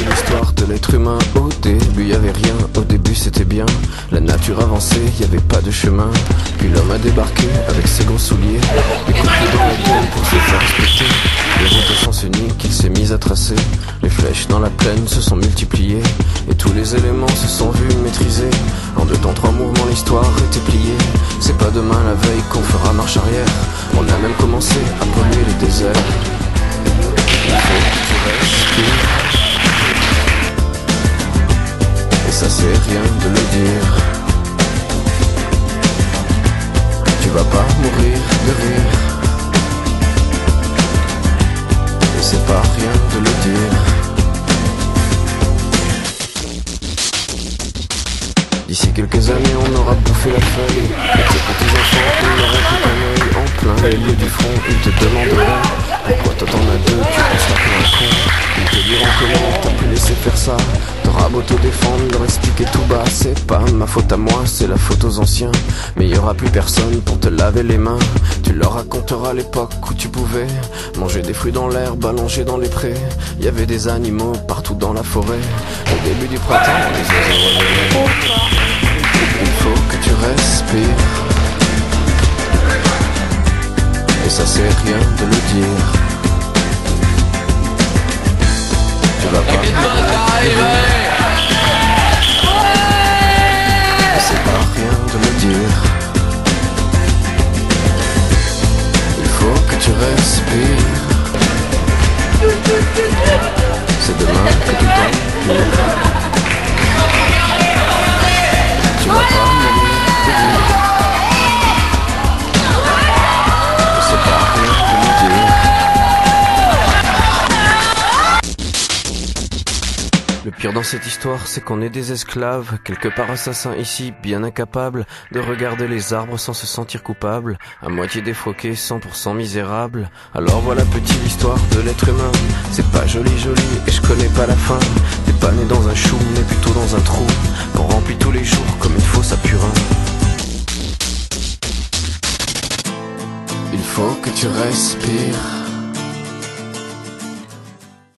L'histoire de l'être humain. Au début y avait rien, au début c'était bien. La nature avançait, y avait pas de chemin. Puis l'homme a débarqué avec ses gros souliers, les coups de pied dans la gueule pour se faire respecter. Les routes de sens unique qu'il s'est mis à tracer. Les flèches dans la plaine se sont multipliées, et tous les éléments se sont vus maîtrisés. En 2 temps 3 mouvements l'histoire était pliée. C'est pas demain la veille qu'on fera marche arrière. On a même commencé à polluer les déserts. Il faut que tu respires. Ça c'est rien de le dire. Tu vas pas mourir de rire. Et c'est pas rien de le dire. D'ici quelques années on aura bouffé la feuille. Et tes petits enfants ils n'auront plus qu'un œil. En plein milieu du front ils te demanderont pourquoi toi t'en as 2, tu penses taper un con. Ils te diront comment t'as pu laisser faire ça. T'auras beau te défendre, leur expliquer tout bas. C'est pas ma faute à moi, c'est la faute aux anciens. Mais y aura plus personne pour te laver les mains. Tu leur raconteras l'époque où tu pouvais manger des fruits dans l'herbe, allongés dans les prés. Y avait des animaux partout dans la forêt. Au début du printemps, les oiseaux revolaient. Il faut que tu respires. Et ça c'est rien de le dire. Tu vas pas et c'est pas rien de le dire. Il faut que tu respires. C'est demain que tu t'ennuies. Tu vas pas mourir de rire. Et c'est pas rien de le dire. Le pire dans cette histoire, c'est qu'on est des esclaves, quelque part assassins ici, bien incapables de regarder les arbres sans se sentir coupables, à moitié défroqués, 100% misérables. Alors voilà petite l'histoire de l'être humain. C'est pas joli et je connais pas la fin. T'es pas né dans un chou, mais plutôt dans un trou qu'on remplit tous les jours comme une fosse à purin. Il faut que tu respires.